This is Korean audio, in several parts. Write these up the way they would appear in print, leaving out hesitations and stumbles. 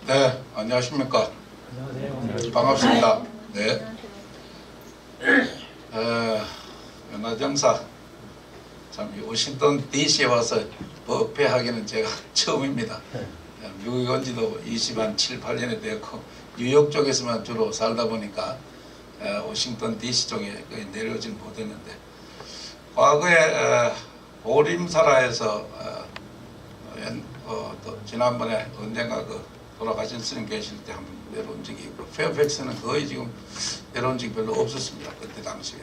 네, 안녕하십니까. 안녕하세요. 반갑습니다. 네. 연화정사, 참, 워싱턴 DC에 와서 법회하기는 제가 처음입니다. 미국에 온 지도 7, 8년이 되었고, 뉴욕 쪽에서만 주로 살다 보니까, 워싱턴 DC 쪽에 거의 내려오질 못했는데, 과거에, 보림사라에서, 또 지난번에 언젠가 돌아가신 스님 계실 때 한번 내려온 적이 있고, 페어팩스는 거의 지금 내려온 적이 별로 없었습니다. 그때 당시에.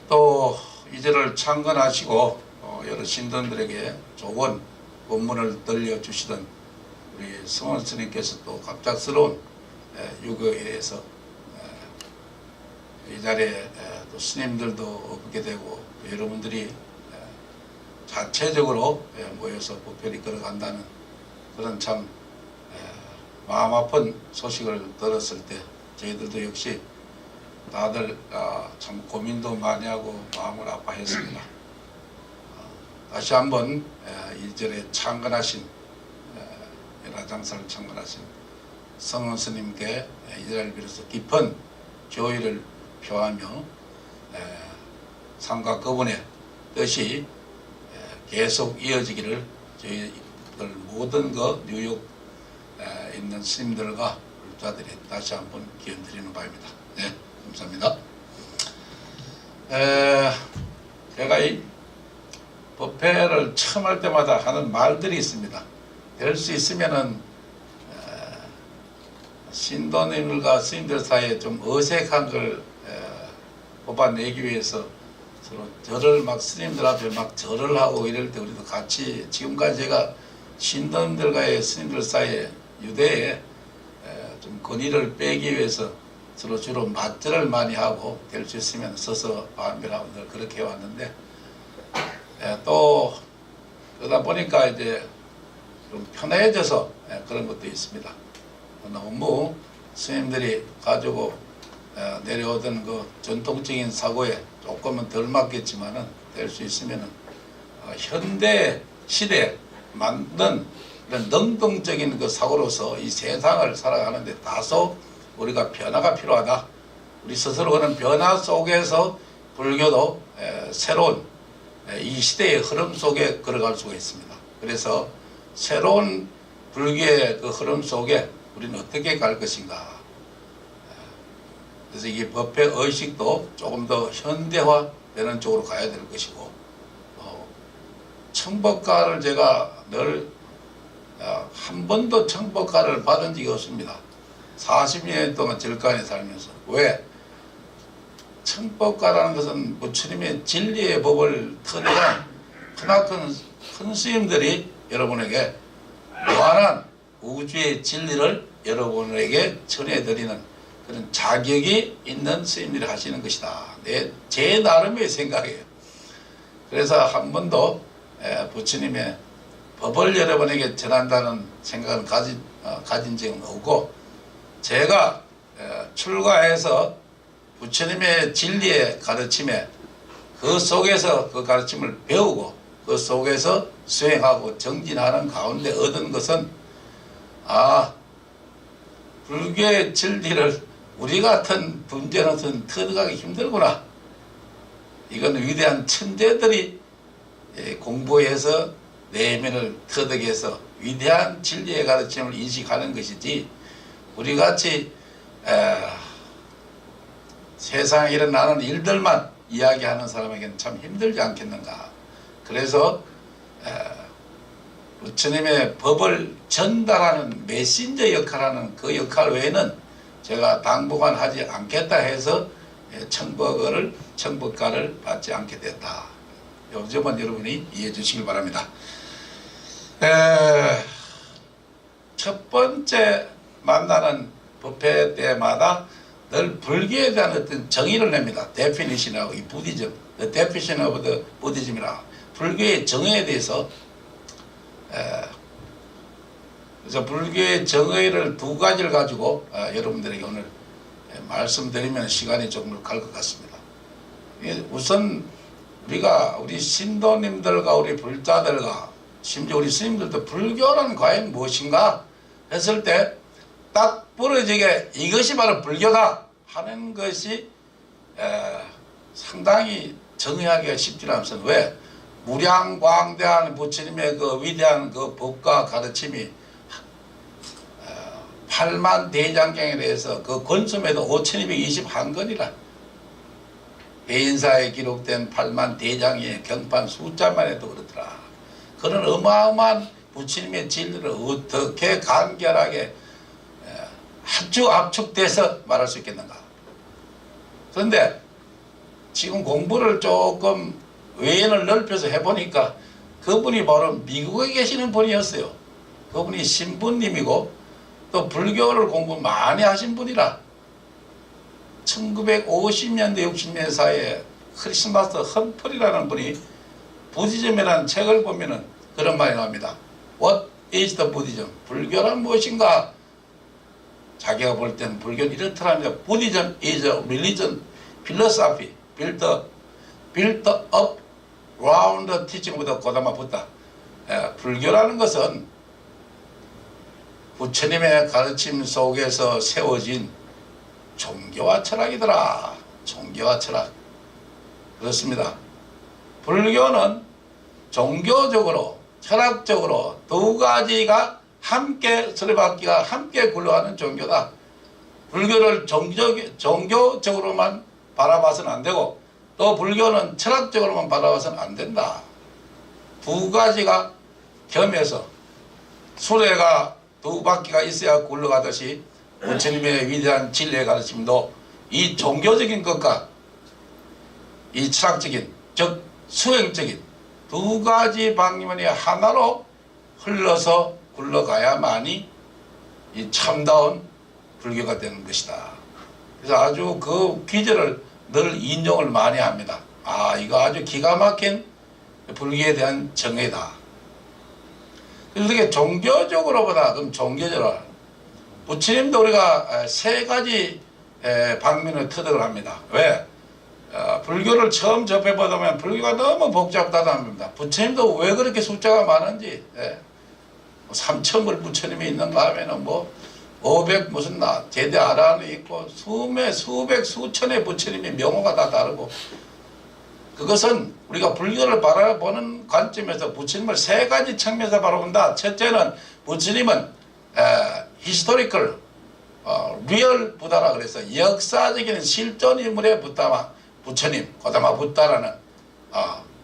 또 이제를 창건하시고 여러 신도들에게 좋은 법문을 들려주시던 우리 성원 스님께서 또 갑작스러운 유거에 의해서 이 자리에 또 스님들도 없게 되고 여러분들이 자체적으로 모여서 법회를 이끌어간다는 그런 참 마음 아픈 소식을 들었을 때 저희들도 역시 다들 참 고민도 많이 하고 마음을 아파했습니다. 다시 한번 이절에 창건하신 연화장사를 창건하신 성원 스님께 이 자리를 빌어서 깊은 조의를 표하며 상과 그분의 뜻이 계속 이어지기를 저희들 모든 뉴욕 있는 스님들과 불자들이 다시 한번 기원드리는 바입니다. 네, 감사합니다. 제가 이 법회를 처음 할 때마다 하는 말들이 있습니다. 될 수 있으면은 신도님들과 스님들 사이에 좀 어색한 걸 뽑아내기 위해서 서로 절을 막 스님들 앞에 막 절을 하고 이럴 때 우리도 같이 지금까지 제가 신도님들과의 스님들 사이에 유대에 좀 권위를 빼기 위해서 서로 주로 맞절을 많이 하고 될 수 있으면 서서 반별하고 늘 그렇게 해왔는데 또 그러다 보니까 이제 좀 편해져서 그런 것도 있습니다. 너무 스님들이 가지고 내려오던 그 전통적인 사고에 조금은 덜 맞겠지만은 될 수 있으면은 현대 시대에 맞는 그런 능동적인 그 사고로서 이 세상을 살아가는데 다소 우리가 변화가 필요하다. 우리 스스로 그런 변화 속에서 불교도 새로운 이 시대의 흐름 속에 걸어갈 수가 있습니다. 그래서 새로운 불교의 그 흐름 속에 우리는 어떻게 갈 것인가. 그래서 이 법회 의식도 조금 더 현대화되는 쪽으로 가야 될 것이고, 청법가를 제가 늘 한 번도 청법가를 받은 적이 없습니다. 40년 동안 절간에 살면서. 왜? 청법가라는 것은 부처님의 진리의 법을 터득한 크나큰 큰 스님들이 여러분에게 무한한 우주의 진리를 여러분에게 전해드리는 그런 자격이 있는 스님들이 하시는 것이다. 제 나름의 생각이에요. 그래서 한 번도 부처님의 법을 여러분에게 전한다는 생각을 가진 적은 없고, 제가 출가해서 부처님의 진리의 가르침에 그 속에서 그 가르침을 배우고 그 속에서 수행하고 정진하는 가운데 얻은 것은 불교의 진리를 우리 같은 분재로서는 터득하기 힘들구나. 이건 위대한 천재들이 공부해서 내면을 터득해서 위대한 진리의 가르침을 인식하는 것이지, 우리같이 세상에 일어나는 일들만 이야기하는 사람에게는 참 힘들지 않겠는가. 그래서 부처님의 법을 전달하는 메신저 역할하는 그 역할 외에는 제가 당분간 하지 않겠다 해서 청법가를 받지 않게 됐다. 요즘은 여러분이 이해해 주시길 바랍니다. 첫 번째 만나는 법회 때마다 늘 불교에 대한 어떤 정의를 냅니다. definition하고 이 부디즘, the definition of the Buddhism이라 불교의 정의에 대해서. 그래서 불교의 정의를 두 가지를 가지고 여러분들에게 오늘 말씀드리면 시간이 조금 갈 것 같습니다. 우선 우리 신도님들과 우리 불자들과 심지어 우리 스님들도 불교는 과연 무엇인가 했을 때 딱 부러지게 이것이 바로 불교다 하는 것이 상당히 정의하기가 쉽지 않습니다. 왜? 무량광대한 부처님의 그 위대한 그 법과 가르침이 8만 대장경에 대해서 그 권수매도 5221건이라 배인사에 기록된 8만 대장의 경판 숫자만 해도 그렇더라. 그런 어마어마한 부처님의 진리를 어떻게 간결하게 아주 압축돼서 말할 수 있겠는가. 그런데 지금 공부를 조금 외연을 넓혀서 해보니까 그분이 바로 미국에 계시는 분이었어요. 그분이 신부님이고 또 불교를 공부 많이 하신 분이라 1950년대 60년 사이에 크리스마스 험플이라는 분이 부디즘이라는 책을 보면은 그런 말이 나옵니다. What is the Buddhism? 불교란 무엇인가? 자기가 볼 때는 불교는 이렇더랍니다. Buddhism is a religion, philosophy, built up around the teaching of the Gautama Buddha. 불교라는 것은 부처님의 가르침 속에서 세워진 종교와 철학이더라. 종교와 철학. 그렇습니다. 불교는 종교적으로 철학적으로 두 가지가 함께 서로받기가 함께 굴러가는 종교다. 불교를 종교적으로만 바라봐서는 안 되고 또 불교는 철학적으로만 바라봐서는 안 된다. 두 가지가 겸해서 수레가 두 바퀴가 있어야 굴러가듯이 부처님의 위대한 진리의 가르침도 이 종교적인 것과 이 철학적인 즉 수행적인 두 가지 방면이 하나로 흘러서 굴러가야만이 이 참다운 불교가 되는 것이다. 그래서 아주 그 귀절을 늘 인용을 많이 합니다. 아, 이거 아주 기가 막힌 불교에 대한 정의다. 그래서 이렇게 종교적으로보다 그럼 종교적으로 부처님도 우리가 세 가지 방면을 터득을 합니다. 왜? 불교를 처음 접해보다 보면 불교가 너무 복잡하다 합니다. 부처님도 왜 그렇게 숫자가 많은지 3천불 부처님이 있는가 하면은 뭐 500 무슨 제대 아라한이 있고 수백 수천의 부처님의 명호가 다 다르고 그것은 우리가 불교를 바라보는 관점에서 부처님을 세 가지 측면에서 바라본다. 첫째는 부처님은 히스토리컬 리얼 부다라 그래서 역사적인 실존 인물의 부처님 고다마 부다라는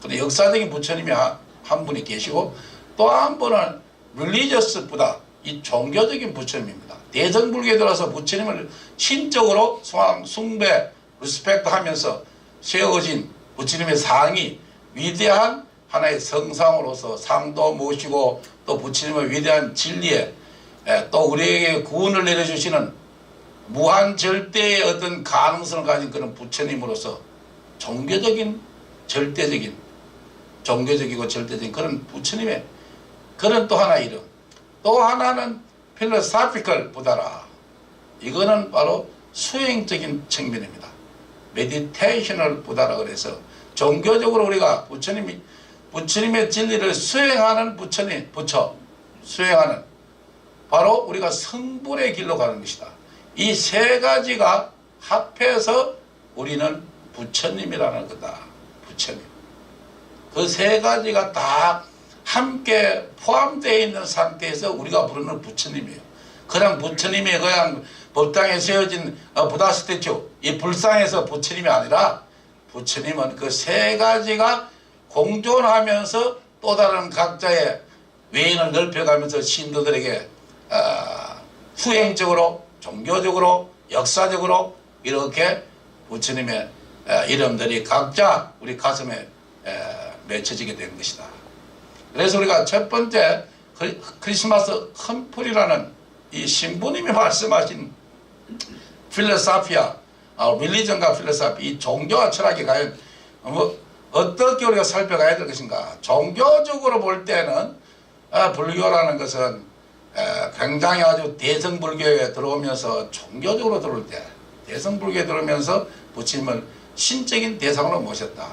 그런 역사적인 부처님이 한 분이 계시고 또 한 분은 릴리저스 부다 이 종교적인 부처님입니다. 대乘불교에 들어서 부처님을 신적으로 숭배 리스펙트 하면서 세워진 부처님의 상이 위대한 하나의 성상으로서 상도 모시고 또 부처님의 위대한 진리에 또 우리에게 구원을 내려주시는 무한 절대의 어떤 가능성을 가진 그런 부처님으로서 종교적인 절대적인 종교적이고 절대적인 그런 부처님의 그런 또 하나의 이름. 또 하나는 필로소피컬 부다라. 이거는 바로 수행적인 측면입니다. 메디테이셔널 부다라 그래서 종교적으로 우리가 부처님의 진리를 수행하는 수행하는 바로 우리가 성불의 길로 가는 것이다. 이 세 가지가 합해서 우리는 부처님이라는 거다. 부처님. 그 세 가지가 다 함께 포함되어 있는 상태에서 우리가 부르는 부처님이에요. 그냥 부처님이 그냥 법당에 세워진 부다 스태츄 이 불상에서 부처님이 아니라 부처님은 그 세 가지가 공존하면서 또 다른 각자의 외인을 넓혀가면서 신도들에게 수행적으로 종교적으로 역사적으로 이렇게 부처님의 이름들이 각자 우리 가슴에 맺혀지게 된 것이다. 그래서 우리가 첫 번째 크리스마스 험플이라는 이 신부님이 말씀하신 필로소피아, 릴리전과 필로소피 이 종교와 철학이 과연 어떻게 우리가 살펴가야 될 것인가. 종교적으로 볼 때는 불교라는 것은 굉장히 아주 대성불교에 들어오면서 종교적으로 들어올 때 대성불교에 들어오면서 부처님을 신적인 대상으로 모셨다.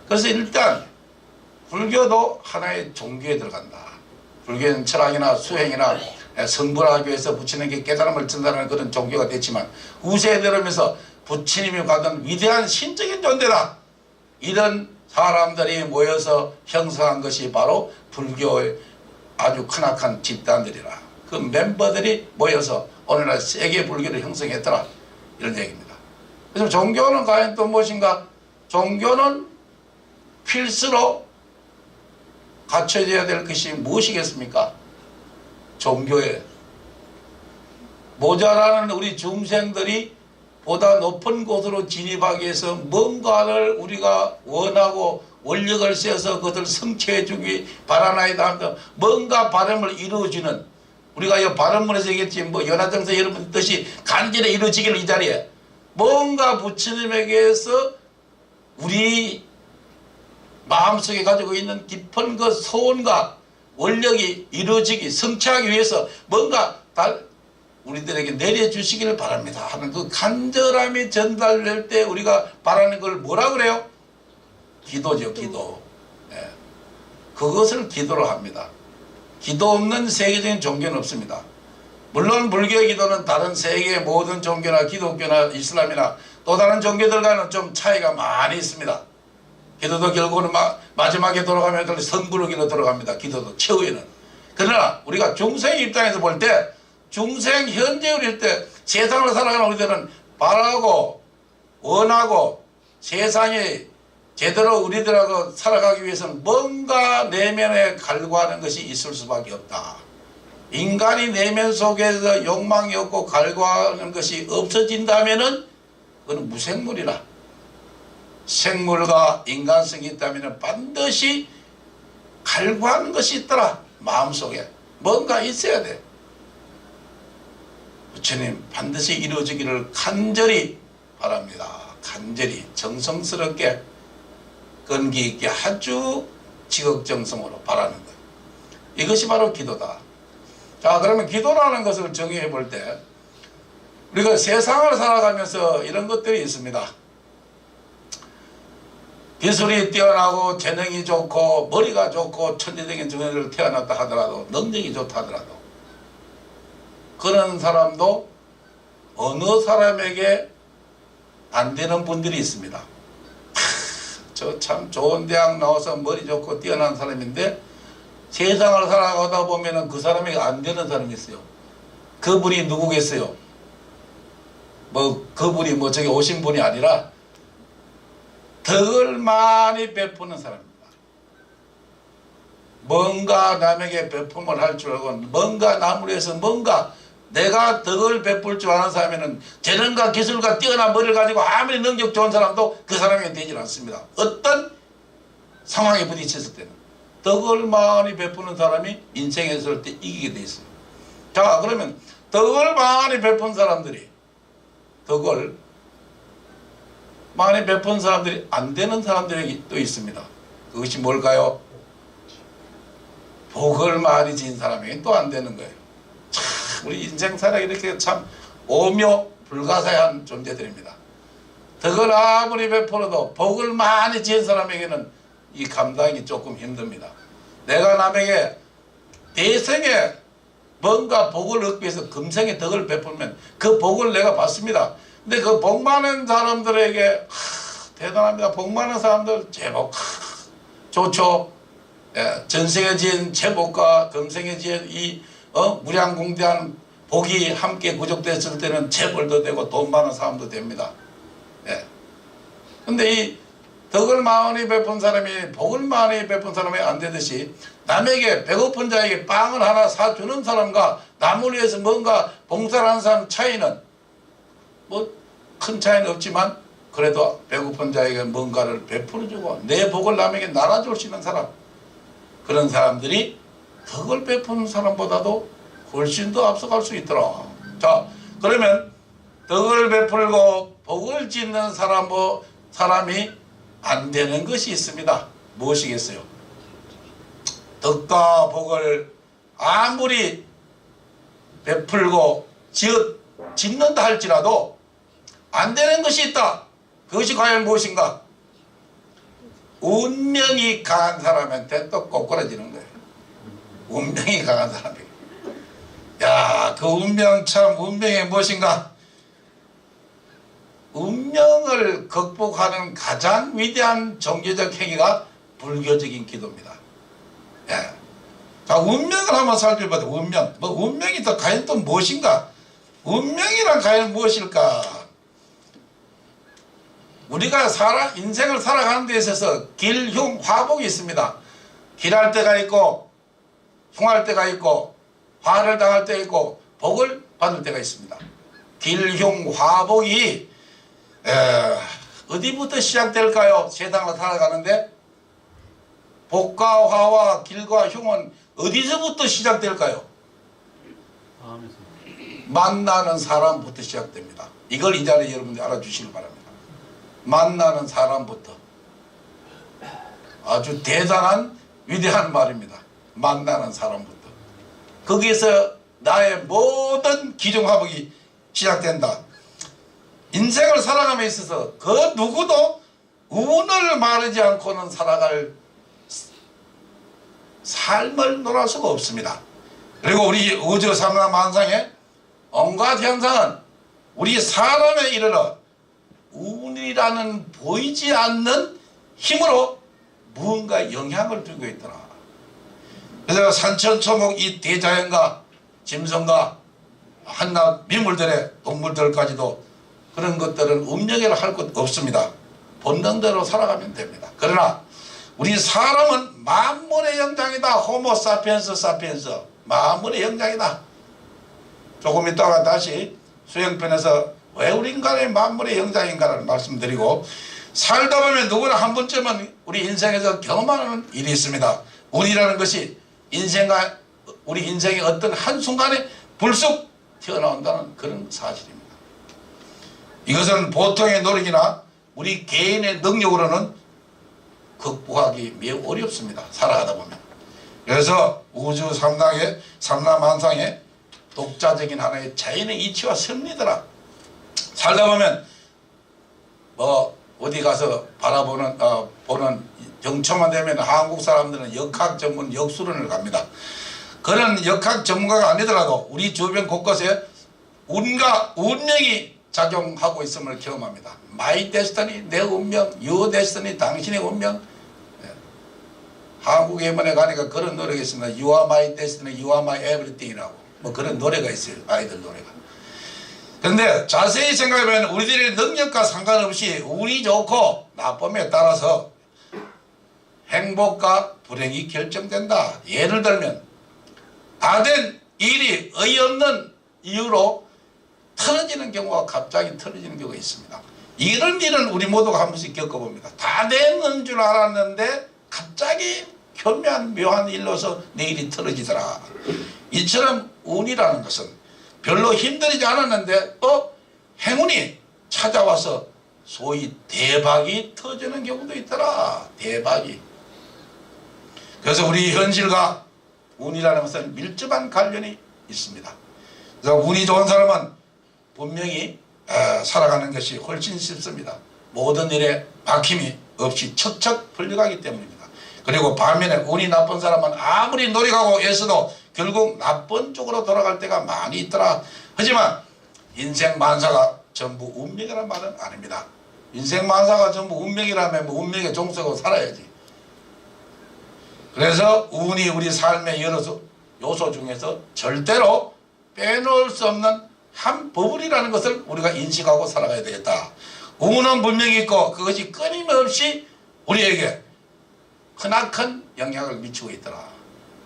그래서 일단 불교도 하나의 종교에 들어간다. 불교는 철학이나 수행이나 성불하기 위해서 부처님께 깨달음을 전달하는 그런 종교가 됐지만 후세에 들으면서 부처님이 가던 위대한 신적인 존재다. 이런 사람들이 모여서 형성한 것이 바로 불교의 아주 크나큰 집단들이라. 그 멤버들이 모여서 오늘날 세계 불교를 형성했더라. 이런 얘기입니다. 그래서 종교는 과연 또 무엇인가? 종교는 필수로 갖춰져야 될 것이 무엇이겠습니까? 종교에 모자라는 우리 중생들이 보다 높은 곳으로 진입하기 위해서 뭔가를 우리가 원하고 원력을 쓰여서 그것을 성취해 주기 바라나이다 하면서 뭔가 바람을 이루어주는, 우리가 이 바람문에서 얘기했지 뭐 연화정서 여러분 뜻이 간절히 이루어지기를 이 자리에 뭔가 부처님에게서 우리 마음속에 가지고 있는 깊은 그 소원과 원력이 이루어지기 성취하기 위해서 뭔가 우리들에게 내려주시기를 바랍니다 하는 그 간절함이 전달될 때 우리가 바라는 걸 뭐라 그래요? 기도죠. 기도. 예. 그것을 기도로 합니다. 기도 없는 세계적인 종교는 없습니다. 물론 불교의 기도는 다른 세계의 모든 종교나 기독교나 이슬람이나 또 다른 종교들과는 좀 차이가 많이 있습니다. 기도도 결국은 마지막에 돌아가면 성불기로 돌아갑니다. 기도도 최후에는. 그러나 우리가 중생 입장에서 볼 때 중생 현재 우리일 때 세상을 살아가는 우리들은 바라고 원하고 세상에 제대로 우리들하고 살아가기 위해서는 뭔가 내면에 갈구하는 것이 있을 수밖에 없다. 인간이 내면 속에서 욕망이 없고 갈구하는 것이 없어진다면은 그건 무생물이라. 생물과 인간성이 있다면 반드시 갈구하는 것이 있더라. 마음속에 뭔가 있어야 돼. 부처님 반드시 이루어지기를 간절히 바랍니다. 간절히 정성스럽게根기 있게 아주 지극정성으로 바라는 것. 이것이 바로 기도다. 자, 그러면 기도라는 것을 정의해 볼 때 우리가 세상을 살아가면서 이런 것들이 있습니다. 기술이 뛰어나고 재능이 좋고 머리가 좋고 천재적인 정신을 태어났다 하더라도 능력이 좋다 하더라도 그런 사람도 어느 사람에게 안 되는 분들이 있습니다. 저 참 좋은 대학 나와서 머리 좋고 뛰어난 사람인데 세상을 살아가다 보면은 그 사람에게 안 되는 사람이 있어요. 그분이 누구겠어요? 그분이 저기 오신 분이 아니라 덕을 많이 베푸는 사람입니다. 뭔가 남에게 베품을 할 줄 알고 뭔가 남을 위해서 뭔가 내가 덕을 베풀 줄 아는 사람에는 재능과 기술과 뛰어난 머리를 가지고 아무리 능력 좋은 사람도 그 사람에게 되질 않습니다. 어떤 상황에 부딪혔을 때는 덕을 많이 베푸는 사람이 인생에 있을 때 이기게 돼 있어요. 자, 그러면 덕을 많이 베푼 사람들이 덕을 많이 베푼 사람들이 안 되는 사람들이 또 있습니다. 그것이 뭘까요? 복을 많이 지은 사람에게 또 안 되는 거예요. 참 우리 인생사가 이렇게 참 오묘 불가사의한 존재들입니다. 덕을 아무리 베풀어도 복을 많이 지은 사람에게는 이 감당이 조금 힘듭니다. 내가 남에게 대생에 뭔가 복을 얻기 위해서 금생에 덕을 베풀면 그 복을 내가 받습니다. 근데 그 복 많은 사람들에게 대단합니다. 복 많은 사람들 제복 좋죠. 예, 전생에 지은 제복과 금생에 지은 이 무량공대한 복이 함께 구족됐을 때는 재벌도 되고 돈 많은 사람도 됩니다. 예. 근데 이 덕을 많이 베푼 사람이 복을 많이 베푼 사람이 안 되듯이 남에게 배고픈 자에게 빵을 하나 사주는 사람과 남을 위해서 뭔가 봉사를 하는 사람 차이는 큰 차이는 없지만 그래도 배고픈 자에게 뭔가를 베풀어주고 내 복을 남에게 나눠줄 수 있는 사람, 그런 사람들이 덕을 베푸는 사람보다도 훨씬 더 앞서갈 수 있더라. 자, 그러면 덕을 베풀고 복을 짓는 사람이 안 되는 것이 있습니다. 무엇이겠어요? 덕과 복을 아무리 베풀고 짓는다 할지라도 안 되는 것이 있다. 그것이 과연 무엇인가? 운명이 강한 사람한테 또 꼬꾸라지는 거예요. 운명이 강한 사람이에요. 야, 그 운명 참 운명이 무엇인가? 운명을 극복하는 가장 위대한 종교적 행위가 불교적인 기도입니다. 예. 자, 운명을 한번 살펴봐도 운명. 뭐 운명이 또 과연 또 무엇인가? 운명이란 과연 무엇일까? 우리가 인생을 살아가는 데 있어서 길, 흉, 화복이 있습니다. 길할 때가 있고 흉할 때가 있고 화를 당할 때가 있고 복을 받을 때가 있습니다. 길, 흉, 화복이 어디부터 시작될까요? 세상을 살아가는데 복과 화와 길과 흉은 어디서부터 시작될까요? 만나는 사람부터 시작됩니다. 이걸 이 자리에 여러분들 알아주시기 바랍니다. 만나는 사람부터. 아주 대단한 위대한 말입니다. 만나는 사람부터. 거기에서 나의 모든 기중화복이 시작된다. 인생을 살아감에 있어서 그 누구도 운을 마르지 않고는 살아갈 삶을 놀할 수가 없습니다. 그리고 우리 우주 삼라만상의 온갖 현상은 우리 사람에 이르러 운이라는 보이지 않는 힘으로 무언가 영향을 주고 있더라. 그래서 산천초목 이 대자연과 짐승과 한낱 미물들의 동물들까지도 그런 것들은 운명이라 할 것 없습니다. 본능대로 살아가면 됩니다. 그러나 우리 사람은 만물의 영장이다. 호모 사피엔스 사피엔스. 만물의 영장이다. 조금 있다가 다시 수행편에서 왜 우리 인간의 만물의 영장인가를 말씀드리고, 살다 보면 누구나 한 번쯤은 우리 인생에서 경험하는 일이 있습니다. 운이라는 것이 우리 인생의 어떤 한순간에 불쑥 튀어나온다는 그런 사실입니다. 이것은 보통의 노력이나 우리 개인의 능력으로는 극복하기 매우 어렵습니다. 살아가다 보면. 그래서 우주 삼라만상의 독자적인 하나의 자연의 이치와 섭리더라. 살다 보면 뭐 어디 가서 보는 정초만 되면 한국 사람들은 역학 전문 역수련을 갑니다. 그런 역학 전문가가 아니더라도 우리 주변 곳곳에 운과 운명이 작용하고 있음을 경험합니다. My destiny, 내 운명, your destiny, 당신의 운명. 한국 예문에 가니까 그런 노래가 있습니다. You are my destiny, you are my everything이라고. 뭐 그런 노래가 있어요. 아이들 노래가. 그런데 자세히 생각해보면 우리들의 능력과 상관없이 운이 좋고 나쁨에 따라서 행복과 불행이 결정된다. 예를 들면 다 된 일이 어이없는 이유로 틀어지는 경우가 갑자기 틀어지는 경우가 있습니다. 이런 일은 우리 모두가 한 번씩 겪어봅니다. 다 되는 줄 알았는데 갑자기 교묘한 묘한 일로서 내 일이 틀어지더라. 이처럼 운이라는 것은 별로 힘들지 않았는데 또 행운이 찾아와서 소위 대박이 터지는 경우도 있더라. 대박이. 그래서 우리 현실과 운이라는 것은 밀접한 관련이 있습니다. 그래서 운이 좋은 사람은 분명히 살아가는 것이 훨씬 쉽습니다. 모든 일에 막힘이 없이 척척 풀려가기 때문입니다. 그리고 반면에 운이 나쁜 사람은 아무리 노력하고 애써도 결국 나쁜 쪽으로 돌아갈 때가 많이 있더라. 하지만 인생 만사가 전부 운명이라는 말은 아닙니다. 인생 만사가 전부 운명이라면 뭐 운명에 종속하고 살아야지. 그래서 운이 우리 삶의 여러 요소 중에서 절대로 빼놓을 수 없는 한 버블이라는 것을 우리가 인식하고 살아가야 되겠다. 운은 분명히 있고 그것이 끊임없이 우리에게 크나큰 영향을 미치고 있더라.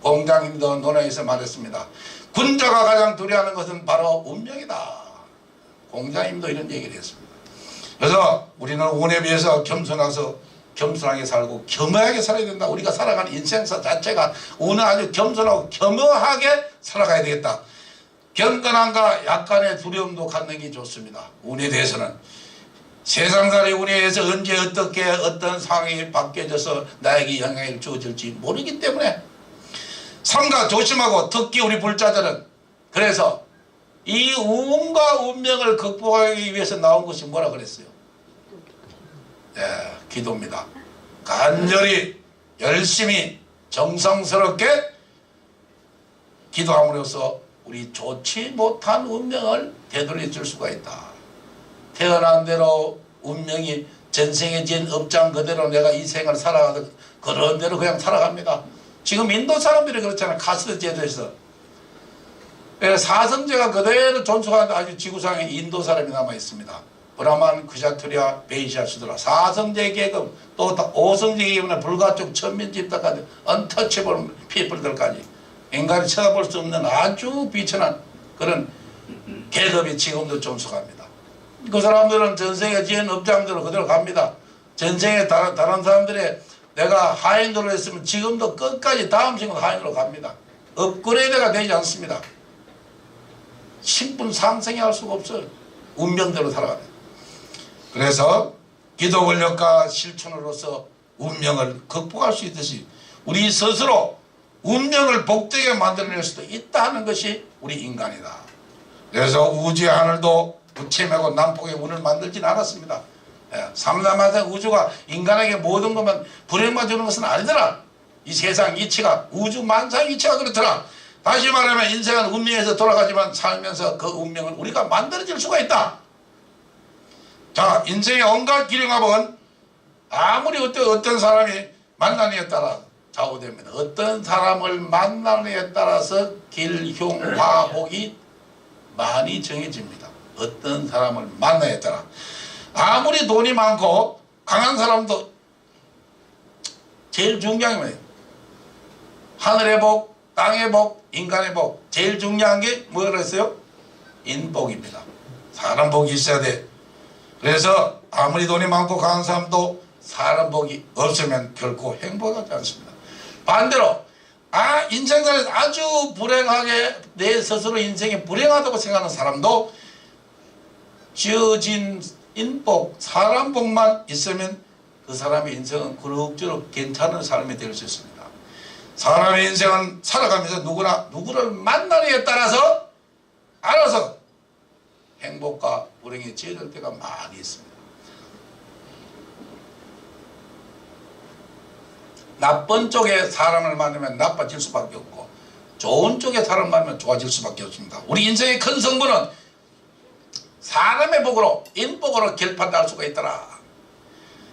공자님도 논어에서 말했습니다. 군자가 가장 두려워하는 것은 바로 운명이다. 공자님도 이런 얘기를 했습니다. 그래서 우리는 운에 비해서 겸손하게 살고 겸허하게 살아야 된다. 우리가 살아가는 인생사 자체가 운은 아주 겸손하고 겸허하게 살아가야 되겠다. 경건함과 약간의 두려움도 갖는 게 좋습니다. 운에 대해서는 세상살이 운에 의해서 언제 어떻게 어떤 상황이 바뀌어져서 나에게 영향을 주어질지 모르기 때문에 삼가 조심하고, 특히 우리 불자들은 그래서 이 운과 운명을 극복하기 위해서 나온 것이 뭐라 그랬어요? 기도입니다. 간절히 열심히 정성스럽게 기도함으로써 우리 좋지 못한 운명을 되돌려 줄 수가 있다. 태어난 대로 운명이 전생에 지은 업장 그대로 내가 이 생을 살아가도 그런 대로 그냥 살아갑니다. 지금 인도 사람들이 그렇잖아요. 카스트 제도에서 사성제가 그대로 존속하는데 아주 지구상에 인도 사람이 남아 있습니다. 브라만, 크샤트리아, 베이시아, 수드라 사성제 계급 또 5성제 계급은 불가촉, 천민집단까지 언터치블 피플들까지 인간이 쳐다볼 수 없는 아주 비천한 그런 계급이 지금도 존속합니다. 그 사람들은 전생에 지은 업장대로 그대로 갑니다. 전생에 다른 사람들의 내가 하인으로 했으면 지금도 끝까지 다음 생은 하인으로 갑니다. 업그레이드가 되지 않습니다. 신분 상승이 할 수가 없어요. 운명대로 살아갑니다. 그래서 기도 권력과 실천으로서 운명을 극복할 수 있듯이 우리 스스로 운명을 복되게 만들어낼 수도 있다 하는 것이 우리 인간이다. 그래서 우주의 하늘도 부채매고 난폭의 운을 만들지는 않았습니다. 삼삼하사 우주가 인간에게 모든 것만 불행만 주는 것은 아니더라. 이 세상 이치가 우주 만상 이치가 그렇더라. 다시 말하면 인생은 운명에서 돌아가지만 살면서 그 운명을 우리가 만들어질 수가 있다. 자, 인생의 온갖 기령합은 아무리 어떤 사람이 만나느냐에 따라 좌우됩니다. 어떤 사람을 만나느냐에 따라서 길, 흉, 화, 복이 많이 정해집니다. 어떤 사람을 만나에 따라 아무리 돈이 많고 강한 사람도 제일 중요한 게 뭐예요? 하늘의 복, 땅의 복, 인간의 복. 제일 중요한 게 뭐라 했어요? 인복입니다. 사람 복이 있어야 돼. 그래서 아무리 돈이 많고 강한 사람도 사람 복이 없으면 결코 행복하지 않습니다. 반대로 인생살에서 아주 불행하게 내 스스로 인생이 불행하다고 생각하는 사람도 지어진 인복, 사람 복만 있으면 그 사람의 인생은 그럭저럭 괜찮은 삶이 될 수 있습니다. 사람의 인생은 살아가면서 누구를 만나느냐에 따라서 알아서 행복과 불행이 지어질 때가 많이 있습니다. 나쁜 쪽에 사람을 만나면 나빠질 수밖에 없고 좋은 쪽에 사람을 만나면 좋아질 수밖에 없습니다. 우리 인생의 큰 성분은 사람의 복으로 인복으로 결판날 수가 있더라.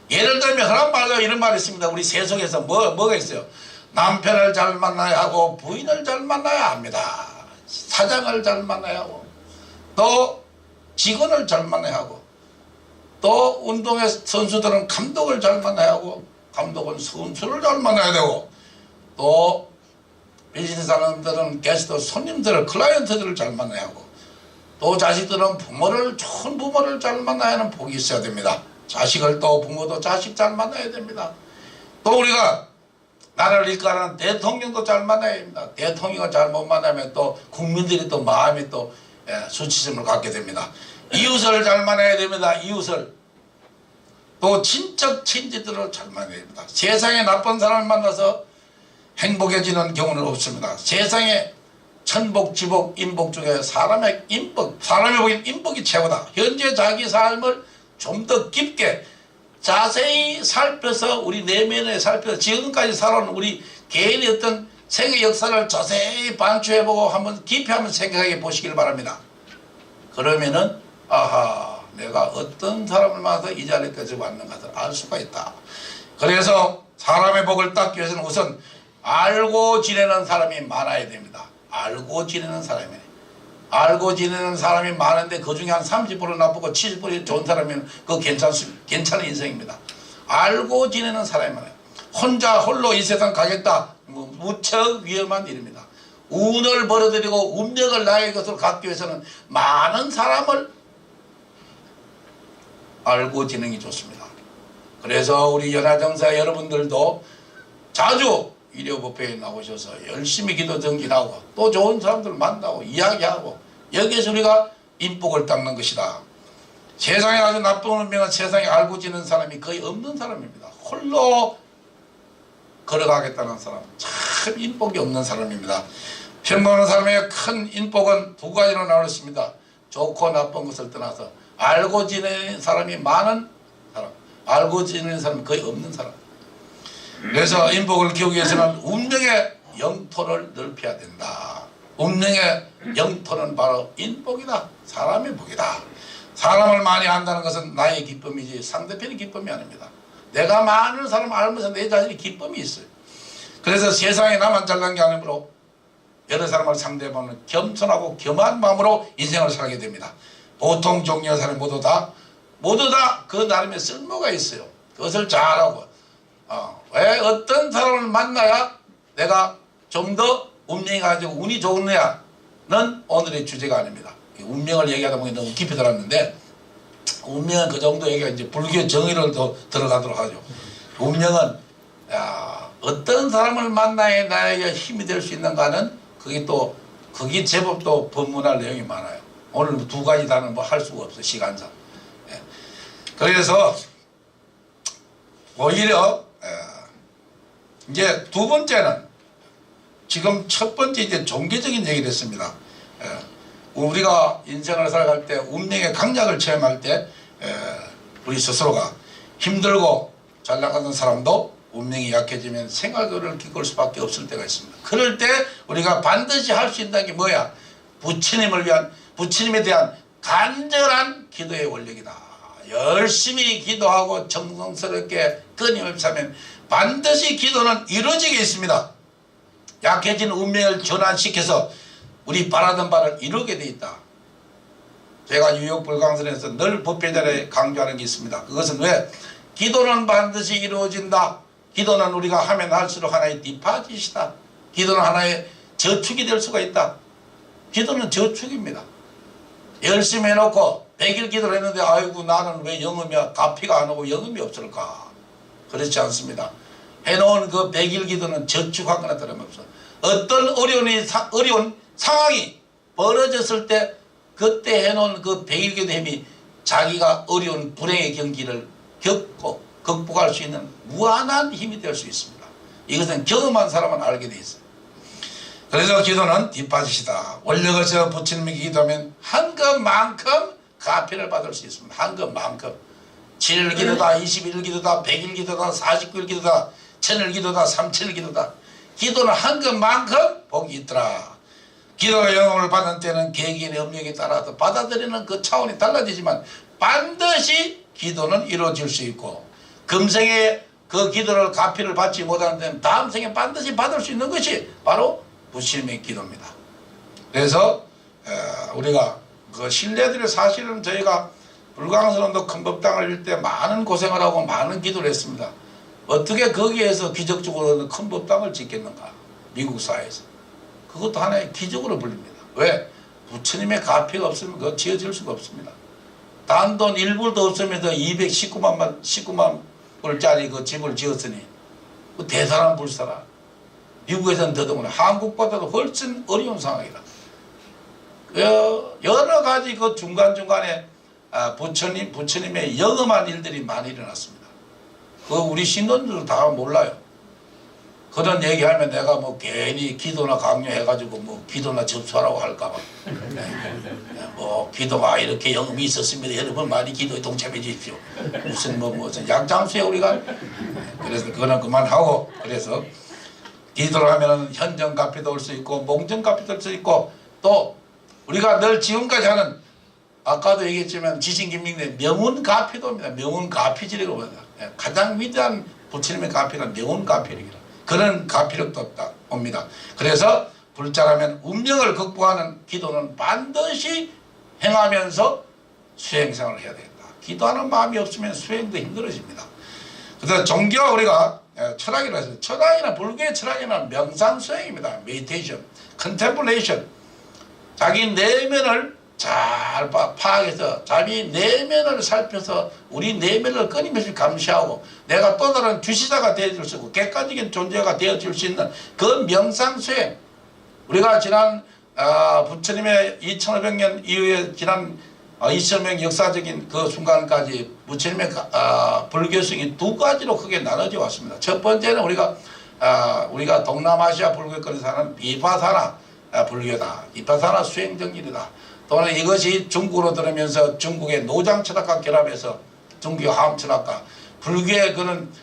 예를 들면 흔한 말로 이런 말이 있습니다. 우리 세속에서 뭐가 있어요? 남편을 잘 만나야 하고 부인을 잘 만나야 합니다. 사장을 잘 만나야 하고 또 직원을 잘 만나야 하고 또 운동의 선수들은 감독을 잘 만나야 하고 감독은 선수를 잘 만나야 되고 또 비즈니스 사람들은 게스트 손님들을 클라이언트들을 잘 만나야 하고 또 자식들은 좋은 부모를 잘 만나야 하는 복이 있어야 됩니다. 자식을 또 부모도 자식 잘 만나야 됩니다. 또 우리가 나라를 이끌어가는 대통령도 잘 만나야 됩니다. 대통령을 잘 못 만나면 또 국민들이 또 마음이 또 수치심을 갖게 됩니다. 이웃을 잘 만나야 됩니다. 이웃을 또 친척 친지들을 잘 만나야 됩니다. 세상에 나쁜 사람을 만나서 행복해지는 경우는 없습니다. 세상에 천복, 지복, 인복 중에 사람의 복인 인복이 최고다. 현재 자기 삶을 좀 더 깊게 자세히 살펴서 우리 내면에 살펴서 지금까지 살아온 우리 개인의 어떤 생애 역사를 자세히 반추해보고 한번 깊이 한번 생각해 보시길 바랍니다. 그러면은 내가 어떤 사람을 만나서 이 자리까지 왔는가를 알 수가 있다. 그래서 사람의 복을 닦기 위해서는 우선 알고 지내는 사람이 많아야 됩니다. 알고 지내는 사람이 많은데 그 중에 한 30% 나쁘고 70% 좋은 사람이면 그거 괜찮은 인생입니다. 알고 지내는 사람이 많아요. 홀로 이 세상 가겠다. 무척 위험한 일입니다. 운을 벌어들이고 운명을 나의 것으로 갖기 위해서는 많은 사람을 알고 지내는 게 좋습니다. 그래서 우리 연화정사 여러분들도 자주 일요법회에 나오셔서 열심히 기도 정진하고 또 좋은 사람들 만나고 이야기하고 여기에서 우리가 인복을 닦는 것이다. 세상에 아주 나쁜 운명은 세상에 알고 지내는 사람이 거의 없는 사람입니다. 홀로 걸어가겠다는 사람 참 인복이 없는 사람입니다. 평범한 사람의 큰 인복은 두 가지로 나눴습니다. 좋고 나쁜 것을 떠나서 알고 지내는 사람이 많은 사람, 알고 지내는 사람이 거의 없는 사람. 그래서 인복을 키우기 위해서는 운명의 영토를 넓혀야 된다. 운명의 영토는 바로 인복이다. 사람의 복이다. 사람을 많이 안다는 것은 나의 기쁨이지 상대편의 기쁨이 아닙니다. 내가 많은 사람을 알면서 내 자신의 기쁨이 있어요. 그래서 세상에 나만 잘난 게 아니므로 여러 사람을 상대하면 겸손하고 겸한 마음으로 인생을 살게 됩니다. 보통 종류의 사람이 모두 다 그 나름의 쓸모가 있어요. 그것을 잘하고 왜 어떤 사람을 만나야 내가 좀 더 운명이 가지고 운이 좋으냐는 오늘의 주제가 아닙니다. 운명을 얘기하다 보니 너무 깊이 들었는데 운명은 그 정도 얘기가 이제 불교 정의를 더 들어가도록 하죠. 운명은 어떤 사람을 만나야 나에게 힘이 될 수 있는가는 그게 제법 또 법문할 내용이 많아요. 오늘 두 가지 다는 뭐 할 수가 없어요. 시간상. 예. 그래서 오히려 이제 두 번째는 지금 첫 번째 이제 종교적인 얘기를 했습니다. 우리가 인생을 살아갈 때 운명의 강약을 체험할 때 우리 스스로가 힘들고 잘 나가는 사람도 운명이 약해지면 생활고를 겪을 수밖에 없을 때가 있습니다. 그럴 때 우리가 반드시 할 수 있다는 게 뭐야? 부처님에 대한 간절한 기도의 원력이다. 열심히 기도하고 정성스럽게 끊임없이 하면 반드시 기도는 이루어지게 있습니다. 약해진 운명을 전환시켜서 우리 바라던 바를 이루게 돼 있다. 제가 뉴욕 불광선에서 늘 법회 자리에 강조하는 게 있습니다. 그것은 왜? 기도는 반드시 이루어진다. 기도는 우리가 하면 할수록 하나의 디파짓이다. 기도는 하나의 저축이 될 수가 있다. 기도는 저축입니다. 열심히 해놓고 100일 기도를 했는데 아이고 나는 왜 영음이야 가피가 안 오고 영음이 없을까? 그렇지 않습니다. 해놓은 그 100일 기도는 저축한 거나 다름없어. 어떤 어려운 상황이 벌어졌을 때 그때 해놓은 그 100일 기도 힘이 자기가 어려운 불행의 경기를 겪고 극복할 수 있는 무한한 힘이 될 수 있습니다. 이것은 경험한 사람은 알게 돼 있어요. 그래서 기도는 뒷받이시다. 원력을 세워 부처님에게 기도하면 한 것만큼 가피를 받을 수 있습니다. 한 것만큼. 7일 기도다, 21일 기도다, 100일 기도다, 49일 기도다, 1000일 기도다, 3000일 기도다. 기도는 한 것만큼 복이 있더라. 기도의 영험을 받는 때는 개개인의 업력에 따라서 받아들이는 그 차원이 달라지지만 반드시 기도는 이루어질 수 있고 금생에 그 기도를 가피를 받지 못하는 데는 다음 생에 반드시 받을 수 있는 것이 바로 부처님의 기도입니다. 그래서 우리가 그 신뢰들의 사실은 저희가 불광선언도 큰법당을 일 때 많은 고생을 하고 많은 기도를 했습니다. 어떻게 거기에서 기적적으로 큰법당을 짓겠는가? 미국 사회에서. 그것도 하나의 기적으로 불립니다. 왜? 부처님의 가피가 없으면 그거 지어질 수가 없습니다. 단돈 1불도 없으면 219만 불짜리 그 집을 지었으니 그 대단한 불사라. 미국에서는 더더구나 한국보다도 훨씬 어려운 상황이다. 여러 가지 그 중간중간에 부처님의 영험한 일들이 많이 일어났습니다. 그 우리 신도들도 다 몰라요. 그런 얘기하면 내가 뭐 괜히 기도나 강요해가지고 뭐 기도나 접수하라고 할까봐. 뭐 기도가 이렇게 영음이 있었습니다. 여러분 많이 기도에 동참해 주십시오. 무슨 양장수에 우리가. 그래서 그거는 그만하고 그래서 기도를 하면 현정가피도 올 수 있고 몽정가피도 올 수 있고 또 우리가 늘 지금까지 하는 아까도 얘기했지만 지신김민의 명운가피도 옵니다. 명운가피지라고 합니다. 가장 위대한 부처님의 가피는 명운가피력이라. 그런 가피력도 옵니다. 그래서 불자라면 운명을 극복하는 기도는 반드시 행하면서 수행생활을 해야 되겠다. 기도하는 마음이 없으면 수행도 힘들어집니다. 그래서 종교가 우리가 철학이라 해서 철학이나 불교의 철학이나 명상수행입니다. 메디테이션, 컨템플레이션. 자기 내면을 잘 파악해서 자기 내면을 살펴서 우리 내면을 끊임없이 감시하고 내가 또 다른 주시자가 되어줄 수 있고 객관적인 존재가 되어줄 수 있는 그 명상수행. 우리가 지난 부처님의 2500년 이후에 지난 2000년 역사적인 그 순간까지 부처님의 불교성이 두 가지로 크게 나눠져 왔습니다. 첫 번째는 우리가 동남아시아 불교권에서 하는 비파사나 불교다. 비파사나 수행정일이다. 또는 이것이 중국으로 들으면서 중국의 노장철학과 결합해서 중국의 화엄철학과 불교의 그런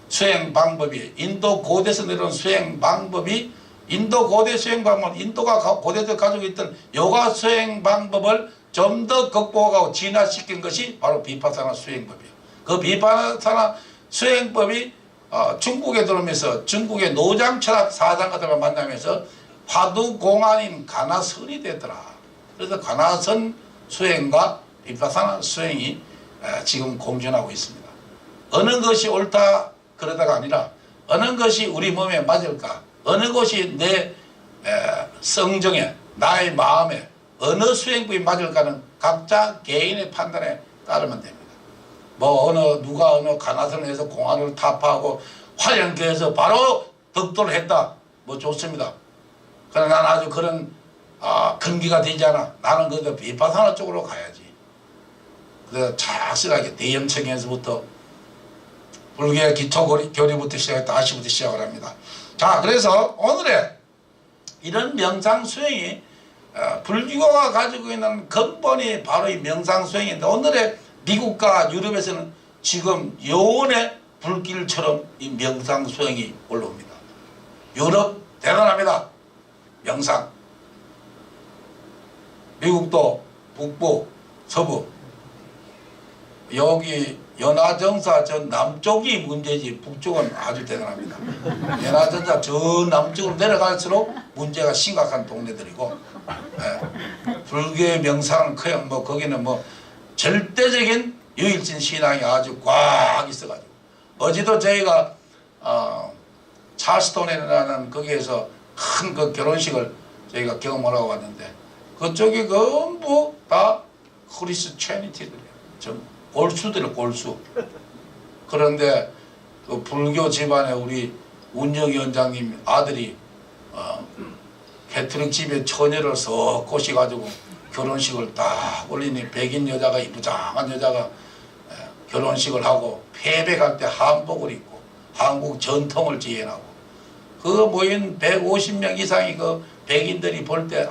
수행 방법이 인도 고대에서 내려온 수행 방법이 인도 고대 수행 방법, 인도가 고대적 가지고 있던 요가 수행 방법을 좀 더 극복하고 진화시킨 것이 바로 비파사나 수행법이에요. 그 비파사나 수행법이 중국에 들어오면서 중국의 노장 철학 사상가들과 만나면서 화두공안인 가나선이 되더라. 그래서 가나선 수행과 비파사나 수행이 지금 공존하고 있습니다. 어느 것이 옳다 그러다가 아니라 어느 것이 우리 몸에 맞을까, 어느 것이 내 성정에, 나의 마음에 어느 수행법이 맞을까는 각자 개인의 판단에 따르면 됩니다. 뭐 누가 어느 가나선을 해서 공안을 타파하고 화련교에서 바로 덕도를 했다, 뭐 좋습니다. 그러나 나는 아주 그런 근기가 되지 않아. 나는 그래도 비파사나 쪽으로 가야지. 그래서 착실하게 대염청에서부터 불교의 기초 교리부터 시작해 다시부터 시작을 합니다. 자, 그래서 오늘의 이런 명상 수행이 불교가 가지고 있는 근본이 바로 이 명상 수행인데, 오늘의 미국과 유럽에서는 지금 여운의 불길처럼 이 명상 수행이 올라옵니다. 유럽 대단합니다. 명상. 미국도 북부, 서부. 여기 연화정사 저 남쪽이 문제지 북쪽은 아주 대단합니다. 연화정사 저 남쪽으로 내려갈수록 문제가 심각한 동네들이고, 불교의 명상은 그냥 뭐 거기는 뭐 절대적인 유일신 신앙이 아주 꽉 있어가지고, 어제도 저희가 찰스톤이라는 거기에서 큰 그 결혼식을 저희가 경험하러 왔는데, 그쪽이 전부 다 크리스천이티들이에요. 전 골수들이에요, 골수. 그런데 그 불교 집안에 우리 운영위원장님 아들이 캐트릭 집에 처녀를 썩 꼬시가지고 결혼식을 딱 올리니, 백인 여자가, 이쁘장한 여자가 결혼식을 하고 패백할 때 한복을 입고 한국 전통을 지행하고, 그 모인 150명 이상의 그 백인들이 볼 때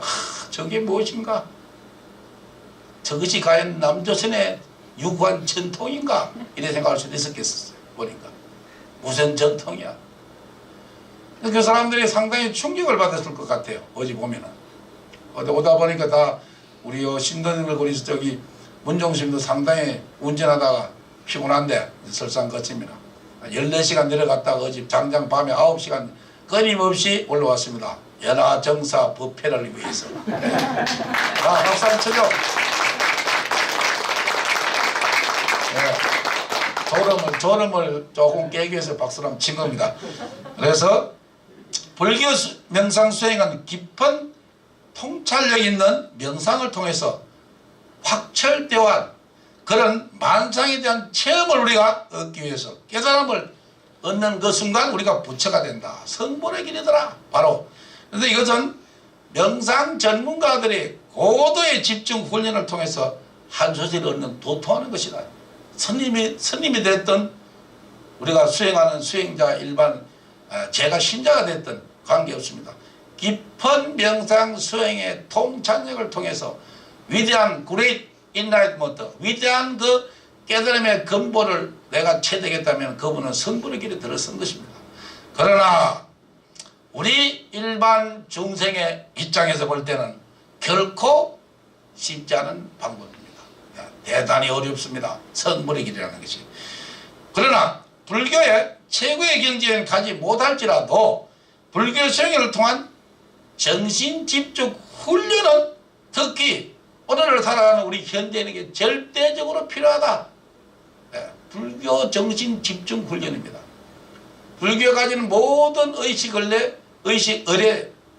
저게 무엇인가? 저것이 과연 남조선의 유구한 전통인가? 이래 생각할 수도 있었겠어요. 보니까 무슨 전통이야? 그 사람들이 상당히 충격을 받았을 것 같아요. 어제 보면은 오다 보니까 다 우리 신도님들 거리서 저기 문종심도 상당히 운전하다가 피곤한데 설상 거칩니다. 14시간 내려갔다가 어제 장장 밤에 9시간 끊임없이 올라왔습니다. 연화정사 법회를 위해서. 박수 한번 쳐줘. 졸음을 조금 깨기 위해서 박수를 한번 친 겁니다. 그래서 불교 명상 수행은 깊은 통찰력 있는 명상을 통해서 확철대오한 그런 만상에 대한 체험을 우리가 얻기 위해서 깨달음을 얻는 그 순간 우리가 부처가 된다. 성불의 길이더라. 바로. 그런데 이것은 명상 전문가들이 고도의 집중 훈련을 통해서 한 소리를 얻는 도통하는 것이다. 스님이 됐든 우리가 수행하는 수행자 일반 제가 신자가 됐든 관계없습니다. 깊은 명상 수행의 통찰력을 통해서 위대한 great enlightenment, 위대한 그 깨달음의 근본을 내가 채되겠다면 그분은 성불의 길에 들어선 것입니다. 그러나 우리 일반 중생의 입장에서 볼 때는 결코 쉽지 않은 방법입니다. 대단히 어렵습니다. 성불의 길이라는 것이. 그러나 불교의 최고의 경지에는 가지 못할지라도 불교 수행을 통한 정신집중 훈련은 특히 오늘을 살아가는 우리 현대인에게 절대적으로 필요하다. 불교 정신집중 훈련입니다. 불교가 가지는 모든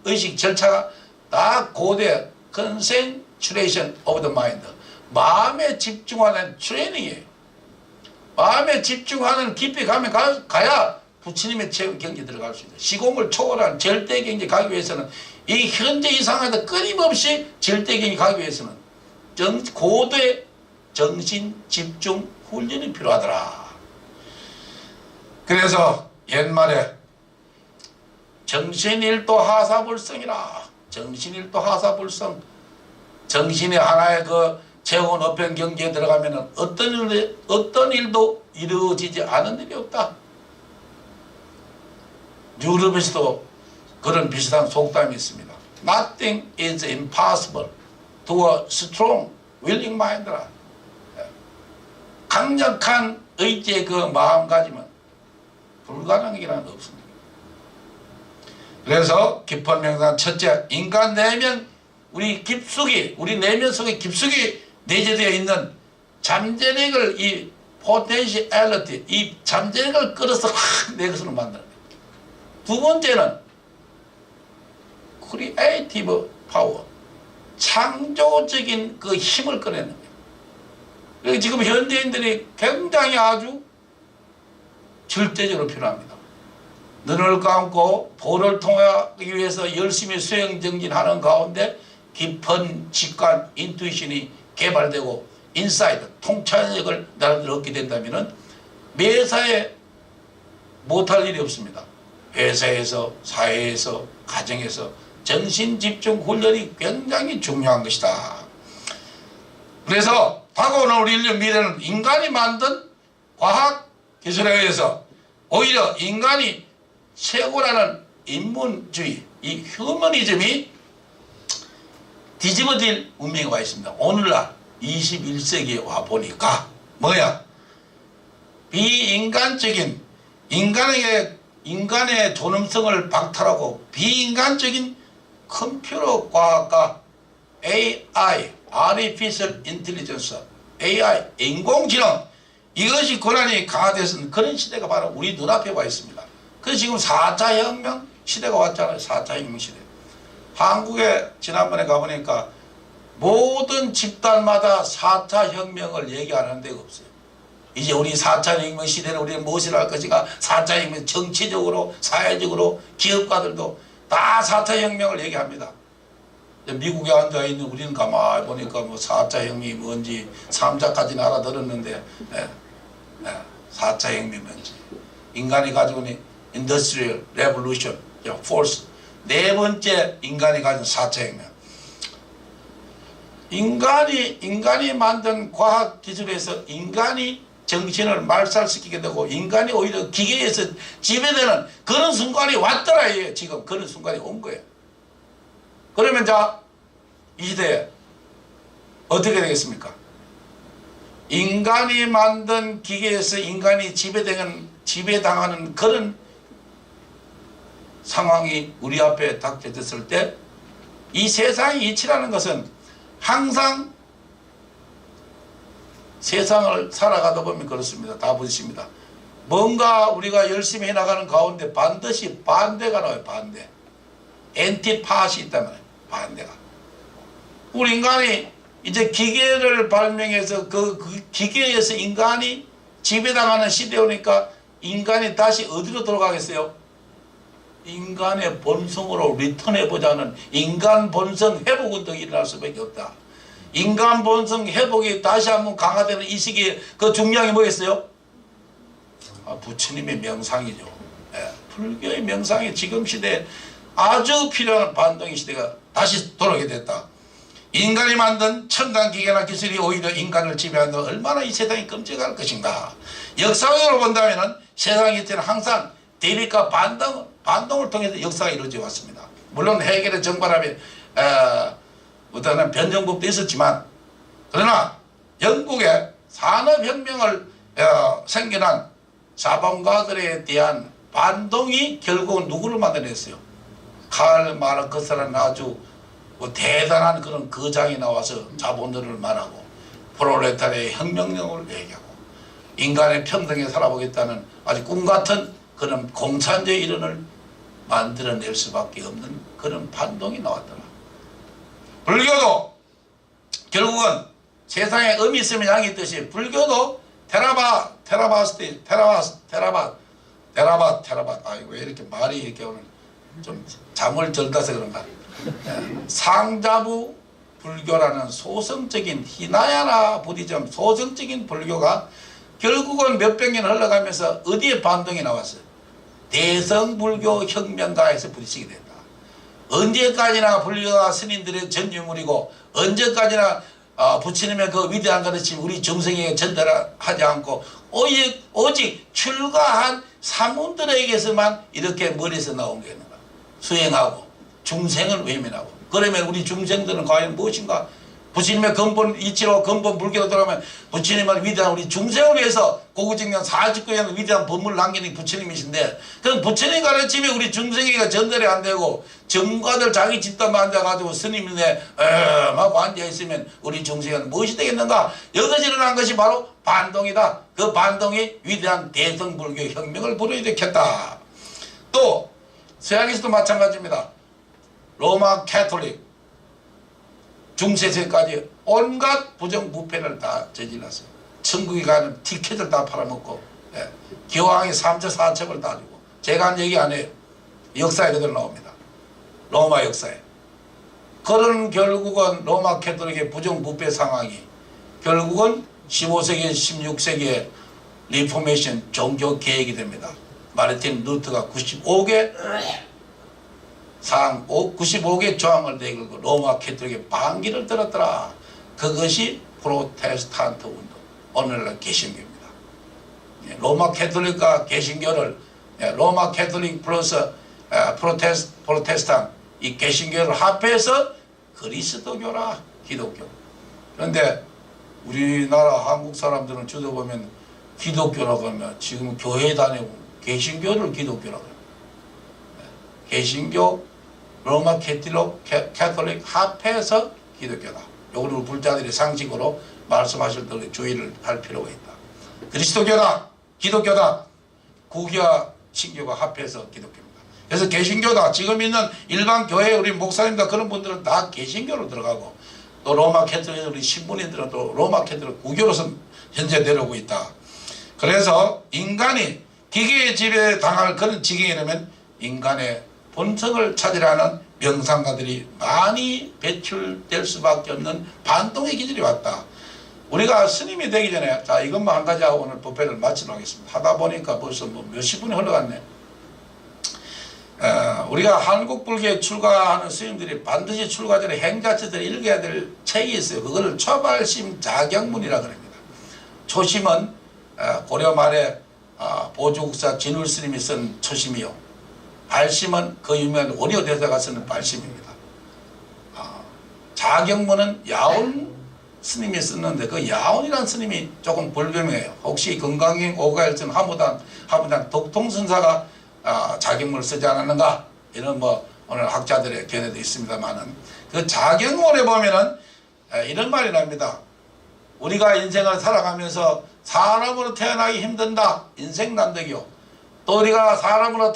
의식 절차가 다 고대 concentration of the mind, 마음에 집중하는 트레이닝이에요. 마음에 집중하는 깊이 가야 부처님의 체험 경지에 들어갈 수 있다. 시공을 초월한 절대 경지에 가기 위해서는 이 현재 이 상황에서 끊임없이 절대 경지에 가기 위해서는 고도의 정신 집중 훈련이 필요하더라. 그래서 옛말에 정신일도 하사불성이라. 정신일도 하사불성. 정신이 하나의 그 재혼 어편 경지에 들어가면은 어떤 일도 이루어지지 않은 일이 없다. 유럽에서도 그런 비슷한 속담이 있습니다. Nothing is impossible to a strong, willing mind라. 강력한 의지의 그 마음가짐은 불가능한 게 없습니다. 그래서 깊은 명상 첫째, 인간 내면 우리 내면 속에 깊숙이 내재되어 있는 잠재력을 이 potentiality, 이 잠재력을 끌어서 확 내 것으로 만드는 거예요. 두 번째는 creative power, 창조적인 그 힘을 꺼내는 거예요. 그래서 지금 현대인들이 굉장히 아주 절대적으로 필요합니다. 눈을 감고 볼을 통하기 위해서 열심히 수행정진하는 가운데 깊은 직관, 인투이션이 개발되고 인사이드, 통찰력을 나름대로 얻게 된다면 매사에 못할 일이 없습니다. 회사에서, 사회에서, 가정에서 정신집중 훈련이 굉장히 중요한 것이다. 그래서 다가오는 우리 인류 미래는 인간이 만든 과학 기술에 의해서 오히려 인간이 최고라는 인문주의, 이 휴머니즘이 뒤집어질 운명에 와 있습니다. 오늘날 21세기에 와 보니까 뭐야? 비인간적인 인간의 존엄성을 박탈하고 비인간적인 컴퓨터 과학과 AI, Artificial Intelligence, AI, 인공지능 이것이 권한이 강화되는 그런 시대가 바로 우리 눈앞에 와 있습니다. 그래서 지금 4차 혁명 시대가 왔잖아요. 4차 혁명 시대. 한국에 지난번에 가보니까 모든 집단마다 4차 혁명을 얘기하는 데가 없어요. 이제 우리 4차 혁명 시대는 우리는 무엇을 할 것인가? 4차 혁명 정치적으로, 사회적으로, 기업가들도 다 4차 혁명을 얘기합니다. 미국에 앉아있는 우리는 가만히 보니까 뭐 4차 혁명이 뭔지 3차까지는 알아들었는데 4차 혁명이 뭔지 인간이 가지고 있는 Industrial Revolution, Force 네 번째 인간이 가진 4차 혁명. 인간이 만든 과학 기술에서 인간이 정신을 말살시키게 되고 인간이 오히려 기계에서 지배되는 그런 순간이 왔더라. 지금 그런 순간이 온 거예요. 그러면 자, 이 시대에 어떻게 되겠습니까? 인간이 만든 기계에서 인간이 지배당하는 그런 상황이 우리 앞에 닥쳐졌을 때 이 세상의 이치라는 것은 항상 세상을 살아가다 보면 그렇습니다. 다 보십니다. 뭔가 우리가 열심히 해나가는 가운데 반드시 반대가 나와요. 반대. 엔티팟이 있단 말이에요. 반대가. 우리 인간이 이제 기계를 발명해서 그 기계에서 인간이 지배당하는 시대에 오니까 인간이 다시 어디로 돌아가겠어요? 인간의 본성으로 리턴해보자는 인간 본성 회복 운동이 일어날 수밖에 없다. 인간 본성 회복이 다시 한번 강화되는 이 시기에 그 중요한 게 뭐겠어요? 부처님의 명상이죠. 불교의 명상이 지금 시대에 아주 필요한 반동의 시대가 다시 돌아오게 됐다. 인간이 만든 첨단 기계나 기술이 오히려 인간을 지배한다면 얼마나 이 세상이 끔찍할 것인가. 역사적으로 본다면 세상이 때는 항상 대립과 반동을 통해서 역사가 이루어져 왔습니다. 물론 해결의 정발함에 어떤 변정법도 있었지만 그러나 영국의 산업혁명을 생겨난 자본가들에 대한 반동이 결국은 누구를 만들어냈어요? 칼 마르크스라는 아주 대단한 그런 거장이 나와서 자본론을 말하고 프롤레타리아의 혁명론을 얘기하고 인간의 평등에 살아보겠다는 아주 꿈같은 그런 공산주의 이론을 만들어낼 수밖에 없는 그런 반동이 나왔더라. 불교도 결국은 세상에 음이 있으면 양이 있듯이 불교도 테라바 아이고 왜 이렇게 말이 이렇게 오늘 좀 잠을 절다서 그런가. 상자부 불교라는 소성적인 히나야나 부디즘 소성적인 불교가 결국은 몇백 년 흘러가면서 어디에 반동이 나왔어요? 대성불교 혁명가에서 부딪히게 된다. 언제까지나 불교가 스님들의 전유물이고 언제까지나 부처님의 그 위대한 가르침 우리 정성에게 전달하지 않고 오직 출가한 사문들에게서만 이렇게 머리에서 나온 게 있는 거야. 수행하고 중생을 외면하고, 그러면 우리 중생들은 과연 무엇인가? 부처님의 근본 이치로 근본 불교로 들어가면 부처님은 위대한 우리 중생을 위해서 고구직량 49년 위대한 법문을 남기는 부처님이신데, 그럼 부처님 가르침이 우리 중생에게 전달이 안 되고 정과들 자기 집단 앉아가지고 스님인데 막 앉아있으면 우리 중생은 무엇이 되겠는가? 여기서 일어난 것이 바로 반동이다. 그 반동이 위대한 대성불교 혁명을 불러일으켰다. 또 서양에서도 마찬가지입니다. 로마 캐톨릭 중세세까지 온갖 부정부패를 다 저질렀어요. 천국에 가는 티켓을 다 팔아먹고, 예. 교황이 3차 4첩을 다 주고. 제가 한 얘기 안 해요. 역사에 그대로 나옵니다. 로마 역사에. 그런 결국은 로마 캐톨릭의 부정부패 상황이 결국은 15세기 16세기에 리포메이션 종교 개혁이 됩니다. 마르틴 루터가 95개 조항을 내걸고 로마 캐톨릭의 반기를 들었더라. 그것이 프로테스탄트 운동, 오늘날 개신교입니다. 로마 캐톨릭과 개신교를, 로마 캐톨릭 플러스 프로테스탄트, 이 개신교를 합해서 그리스도교라, 기독교. 그런데 우리나라 한국 사람들은 주로 보면 기독교라고 하면 지금 교회 다니고 개신교를 기독교라고 해요. 개신교, 로마 캐톨릭 합해서 기독교다. 요거를 불자들이 상식으로 말씀하실 때 주의를 할 필요가 있다. 그리스도교다, 기독교다, 구교와 신교가 합해서 기독교입니다. 그래서 개신교다. 지금 있는 일반 교회 우리 목사님들 그런 분들은 다 개신교로 들어가고, 또 로마 캐톨릭 우리 신부님들은 또 로마 캐톨릭 구교로서 현재 내려오고 있다. 그래서 인간이 기계의 지배에 당할 그런 지경이 되면 인간의 본성을 찾으려는 명상가들이 많이 배출될 수밖에 없는 반동의 기질이 왔다. 우리가 스님이 되기 전에, 자, 이것만 한 가지 하고 오늘 법회를 마치도록 하겠습니다. 하다 보니까 벌써 뭐 몇십 분이 흘러갔네. 우리가 한국 불교에 출가하는 스님들이 반드시 출가 전에 행자처들이 읽어야 될 책이 있어요. 그거를 초발심 자경문이라 그럽니다. 초심은 고려 말에 보조국사 진울 스님이 쓴 초심이요. 발심은 그 유명한 원효 대사가 쓰는 발심입니다. 자경문은 야온 스님이 썼는데 그 야온이라는 스님이 조금 불명해요. 혹시 건강경 오가일전 하무단 독통선사가 자경문을 쓰지 않았는가? 이런 뭐 오늘 학자들의 견해도 있습니다만은, 그 자경문에 보면은 이런 말이 납니다. 우리가 인생을 살아가면서 사람으로 태어나기 힘든다. 인생 난득이요. 또 우리가 사람으로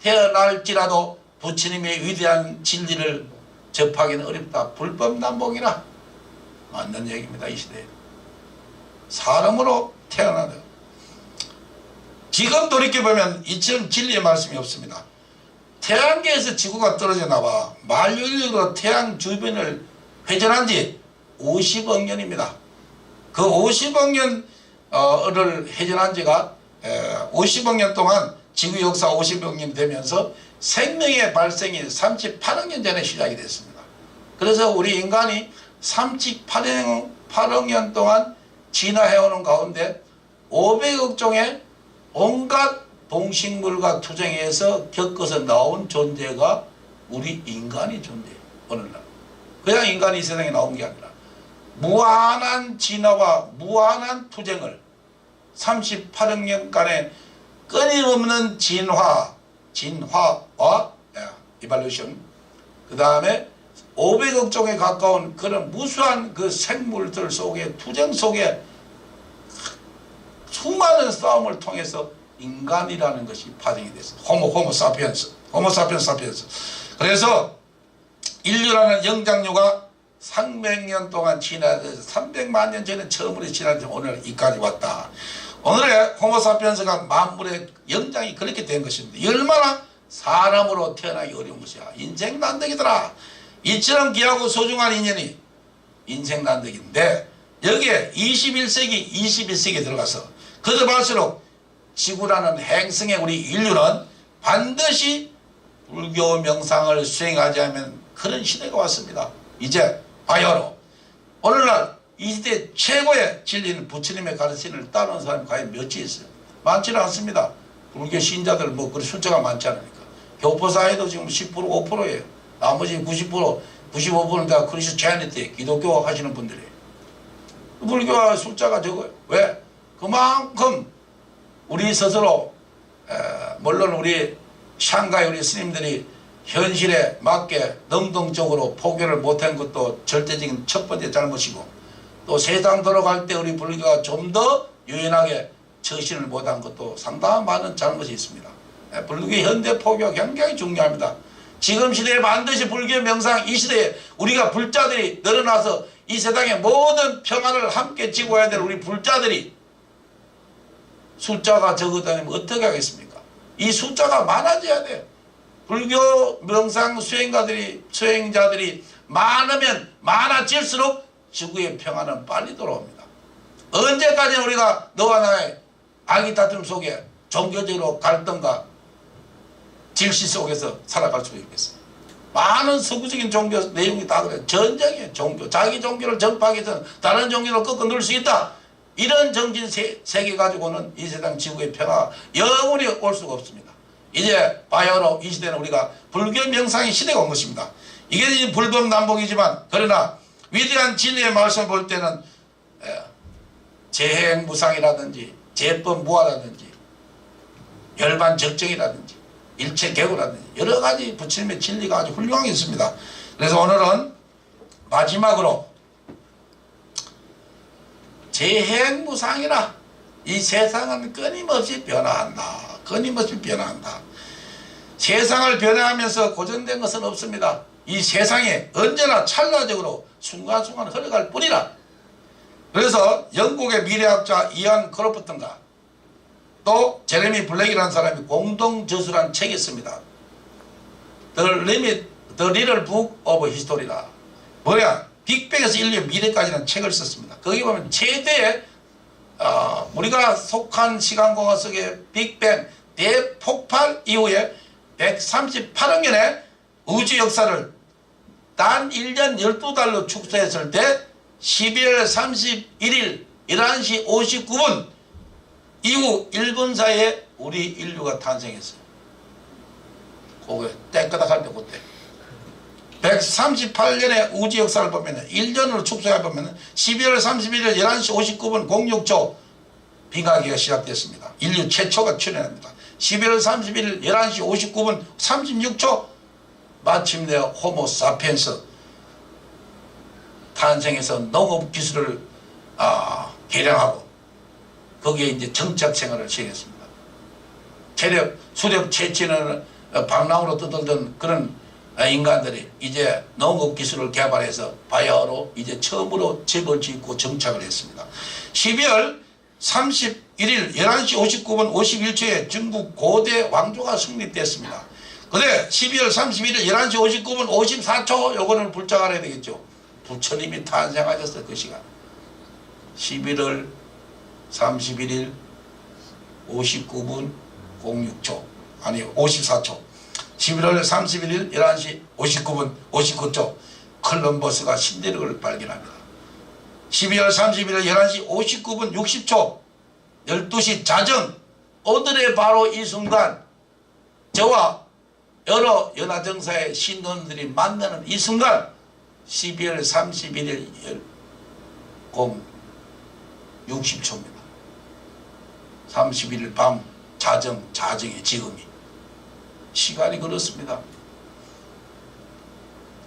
태어날지라도 부처님의 위대한 진리를 접하기는 어렵다. 불법난봉이라. 맞는 얘기입니다. 이 시대에. 사람으로 태어나다. 지금 돌이켜보면 이처럼 진리의 말씀이 없습니다. 태양계에서 지구가 떨어져 나와 만유인력으로 태양 주변을 회전한 지 50억 년입니다. 그 50억 년을 회전한 지가 50억 년 동안 지구 역사 50억 년 되면서 생명의 발생이 38억 년 전에 시작이 됐습니다. 그래서 우리 인간이 38억 년 동안 진화해오는 가운데 500억 종의 온갖 동식물과 투쟁에서 겪어서 나온 존재가 우리 인간이 존재해요. 오늘날. 그냥 인간이 이 세상에 나온 게 아니라 무한한 진화와 무한한 투쟁을 38억 년간의 끊임없는 진화와 이발루션, 그 다음에 500억 종에 가까운 그런 무수한 그 생물들 속에 투쟁 속에 수많은 싸움을 통해서 인간이라는 것이 파생이 됐어요. 호모 사피엔스. 그래서 인류라는 영장류가 300년 동안 진화해서 300만 년 전에 처음으로 진화해서 오늘 이까지 왔다. 오늘의 호모사피엔스가 만물의 영장이 그렇게 된 것입니다. 얼마나 사람으로 태어나기 어려운 것이야. 인생 난득이더라. 이처럼 귀하고 소중한 인연이 인생 난득인데, 여기에 21세기에 들어가서 거듭할수록 지구라는 행성의 우리 인류는 반드시 불교 명상을 수행하지 않으면 그런 시대가 왔습니다. 이제 바야흐로 오늘날 이 시대 최고의 진리는 부처님의 가르침을 따르는 사람이 과연 몇이 있어요? 많지는 않습니다. 불교 신자들 뭐 그런 숫자가 많지 않으니까. 교포 사회도 지금 10% 5%예요. 나머지 90% 95%는 다 크리스찬이티 기독교 하시는 분들이에요. 불교와 숫자가 적어요. 왜? 그만큼 우리 스스로 물론 우리 샹가이 우리 스님들이 현실에 맞게 능동적으로 포교를 못한 것도 절대적인 첫 번째 잘못이고, 또 세상 돌아갈 때 우리 불교가 좀 더 유연하게 처신을 못한 것도 상당한 많은 잘못이 있습니다. 불교 현대 포교가 굉장히 중요합니다. 지금 시대에 반드시 불교 명상, 이 시대에 우리가 불자들이 늘어나서 이 세상의 모든 평화를 함께 지고해야 될 우리 불자들이 숫자가 적어다니면 어떻게 하겠습니까? 이 숫자가 많아져야 돼요. 불교 명상 수행자들이 많으면 많아질수록 지구의 평화는 빨리 돌아옵니다. 언제까지 우리가 너와 나의 악의 다툼 속에 종교적으로 갈등과 질시 속에서 살아갈 수 있겠어요? 많은 서구적인 종교 내용이 다 그래요. 전쟁이에요. 종교. 자기 종교를 전파하기 위해서는 다른 종교를 꺾어 누를 수 있다. 이런 정신 세계 가지고는 이 세상 지구의 평화가 영원히 올 수가 없습니다. 이제 바야흐로 이 시대는 우리가 불교 명상의 시대가 온 것입니다. 이게 불법난복이지만, 그러나 위대한 진리의 말씀을 볼 때는 재행무상이라든지 재법무화라든지 열반적정이라든지 일체개고라든지 여러가지 부처님의 진리가 아주 훌륭하게 있습니다. 그래서 오늘은 마지막으로 재행무상이라, 이 세상은 끊임없이 변화한다. 끊임없이 변화한다. 세상을 변화하면서 고정된 것은 없습니다. 이 세상에 언제나 찰나적으로 순간순간 흘러갈 뿐이라. 그래서 영국의 미래학자 이안 크로프트인가 또 제레미 블랙이라는 사람이 공동저술한 책이 있습니다. The Little Book of History라. 뭐야? 빅뱅에서 인류의 미래까지는 책을 썼습니다. 거기 보면 최대의 우리가 속한 시간공간 속의 빅뱅 대폭발 이후에 138억 년의 우주 역사를 단 1년 12달로 축소했을 때 12월 31일 11시 59분 이후 1분 사이에 우리 인류가 탄생했어요. 그게 떼끄닥할 때 그때 138년의 우주 역사를 보면 1년으로 축소해보면 12월 31일 11시 59분 06초 빙하기가 시작됐습니다. 인류 최초가 출현합니다. 11월 31일 11시 59분 36초 마침내 호모 사피엔스 탄생해서 농업 기술을 개량하고 거기에 이제 정착 생활을 시작했습니다. 수렵 채취는 방랑으로 떠들던 그런 인간들이 이제 농업 기술을 개발해서 바야흐로 이제 처음으로 집을 짓고 정착을 했습니다. 12월 31일 11시 59분 51초에 중국 고대 왕조가 성립됐습니다. 근데 12월 31일 11시 59분 54초 요거는 불자가 알아야 되겠죠. 부처님이 탄생하셨어요. 그 시간 11월 31일 59분 06초 아니 54초 11월 31일 11시 59분 59초 콜럼버스가 신대륙을 발견합니다. 12월 31일 11시 59분 60초 12시 자정 오늘의 바로 이 순간 저와 여러 연화정사의 신도들이 만나는 이 순간 12월 31일 60초입니다. 31일 밤 자정이 지금이 시간이 그렇습니다.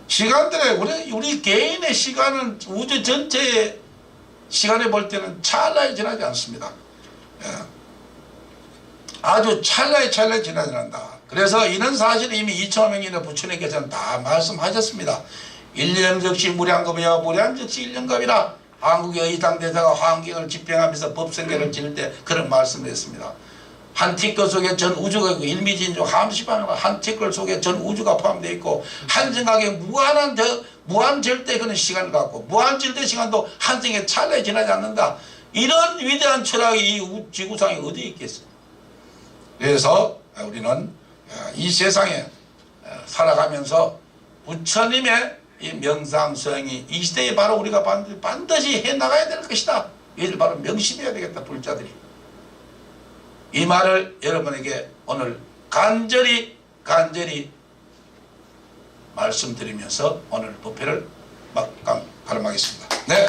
시간들의 우리 개인의 시간은 우주 전체의 시간에 볼 때는 찰나에 지나지 않습니다. 아주 찰나에 지나지 않는다. 그래서 이런 사실을 이미 2500년의 부처님께서는 다 말씀하셨습니다. 일념즉시 무량겁이야 무량즉시 일념겁이라. 한국의 의상대사가 환경을 집행하면서 법성계를 지을 때 그런 말씀을 했습니다. 한 티끌 속에 전 우주가 있고 일미진중 함시방으로 한 티끌 속에 전 우주가 포함되어 있고 한 생각에 무한 절대 그런 시간을 갖고 무한 절대 시간도 한 생에 찰나에 지나지 않는다. 이런 위대한 철학이 이 지구상에 어디에 있겠어요. 그래서 우리는 이 세상에 살아가면서 부처님의 이 명상 수행이 이 시대에 바로 우리가 반드시 해나가야 될 것이다. 이를 바로 명심해야 되겠다. 불자들이 이 말을 여러분에게 오늘 간절히 간절히 말씀드리면서 오늘 법회를 막강 가름하겠습니다. 네.